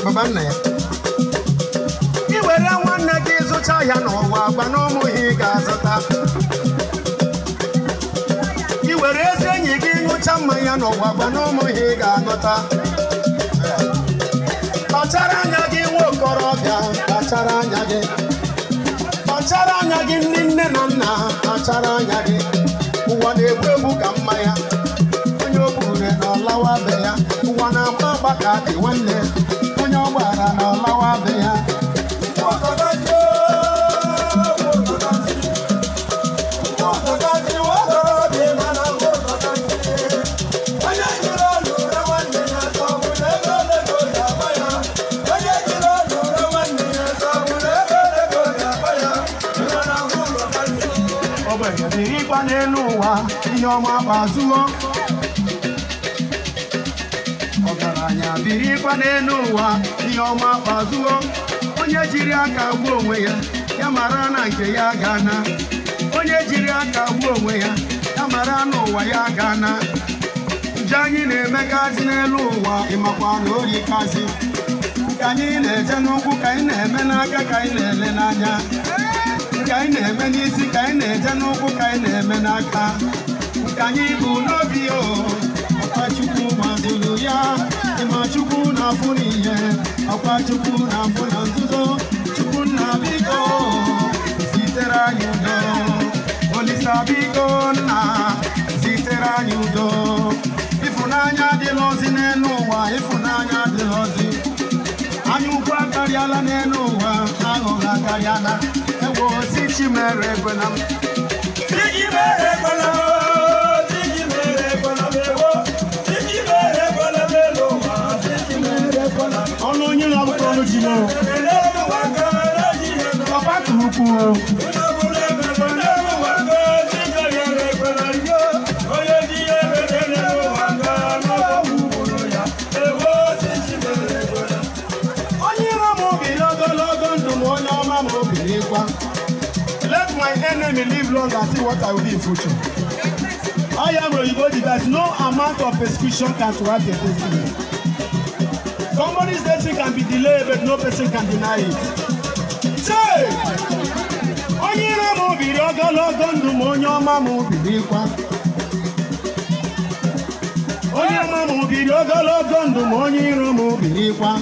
Baba nna ya iwere nwanne gị zụcha ya n'ụwa gwa na ụmụ ihe ga-azụta iwere ezi enyi gị ṅụcha mmanya n'ụwa gwa na ụmụ ihe ga-aṅụta kpachara anya gị nwa okorobịa kpachara anya gị ndị nne na nna kpachara anya gị ụwa na-egbu egbu ka mmanya onye o buru na ọlawa be ya ụwa na-agba agba ka dị nwanne onye ọ gbara na ọlawa be ya birikwa n'elu ụwa ihe ọma gbazuo ọgaranya birikwa n'elu ụwa ihe ọma gbazuo onye jiri aka gbuo onwe ya ya mara na nke ya gana onye jiri aka gbuo onwe ya ya mara na ụwa ya gana nje anyị na-emegazi n'elu ụwa ịmakwa na orikazi ka anyị na-eje n'ụkwụ ka anyị na-eme n'aka ka anyị na-ele n'anya ka anyị na-eme n'isi ka anyị na-eje n'ụkwụ ka anyị na-eme n'aka nke anyị bụ n'obi o ọkwa Chukwu mazụrụ ya ịma Chukwu na-afụ n'ihe ọkwa Chukwu na-afụ na nzuzo Chukwu nna biko zitere anyị udo Olisa biko nna zitere anyị udo ịfụnanya adịlọzi n'elu ụwa ịfụnanya adịlọzi anya ukwu akarịala n'elu ụwa aghụghọ akarịala ewo si Chimere ekwela m si Chimere ekwela m si Chimere ekwela m ewo si Chimere ekwela m elu ụwa si Chimere ekwela m ọnụ onye na-abụkwa ọnụ ji n'o papa tụrụ ukwu Let my enemy live long and see what I will be in future. I am Oyibo that no amount of persecution can thwart your destiny. Somebody's destiny can be delayed, but no person can deny it. Say, onye iro m biri ogologo ndụ ma onye ọma m birikwa. Onye ọma m biri ogologo ndụ ma onye iro m birikwa.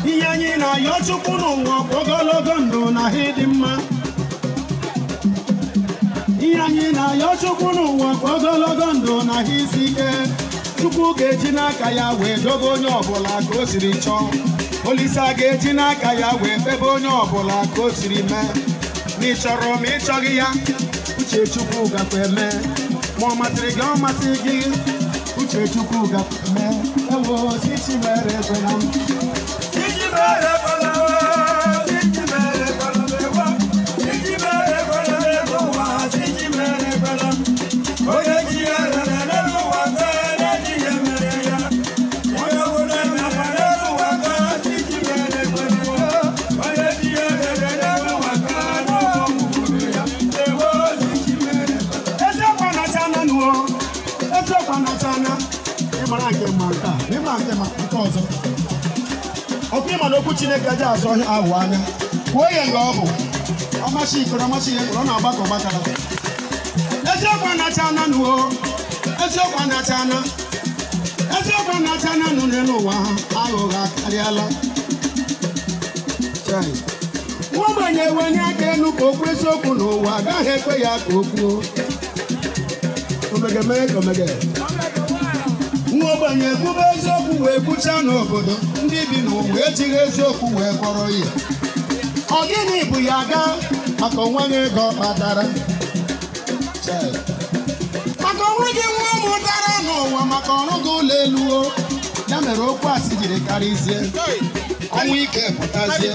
Ihe anyị na-ayọ Chukwu n'ụwa ogologo ndụ na ịdị mma. Ihe anyị na-ayọ Chukwu n'ụwa ogologo ndụ na isi ike. Chukwu ga-eji n'aka ya wee dobe onye ọbụla ka o siri chọọ. Olisa ga-eji n'aka ya wee febe onye ọbụla ka o siri mee. Ma ị chọrọ ma ị chọghị ya, uche Chukwu gakwa eme. Ma ọ masịrị gị ọ masị gị, uche Chukwu gakwa eme. Ewo si Chimere ekwela m. Okwu Chineke aja azọ ahụ anya kwuo ya nga ọ bụ ọmasị ikoro ọmasị ihe ọ na-agbakọ gbakara eziokwu anachana nuo eziokwu anachana nụ n'elu ụwa ha aghụghọ akarịala nwa ogbenye enwenye aka elu ka okwu eziokwu n'ụwa agaghị ekwe ya ka o kwuo omege nwa ogbenye ekwube eziokwu wee kwuchaa n'obodo ndị bi n'ụwa ejighị eziokwu wee kpọrọ ihe ọ gịnị bụ ya aga maka onwe gị ego kpatara maka onwe gị nwa mụtara n'ụwa maka ọrụ gị ụlọ elu ya mere okwu asị jiri karịzie ọnwụ ike pụtazie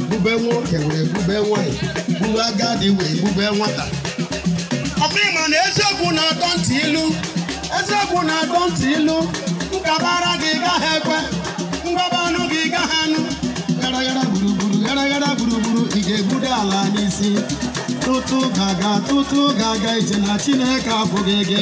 bube nwoke wee bube nwanyị bube agadi wee bube nwata ọbụma na eziokwu na-atọ ntị ilu eziokwu na-atọ ntị ilu nkabara gị gaghị ekwe ngaba anụ gị gaghị anụ gara gara gburugburu ị ga-egbude ala n'isi tutu gaga ije na Chineke abụghị gị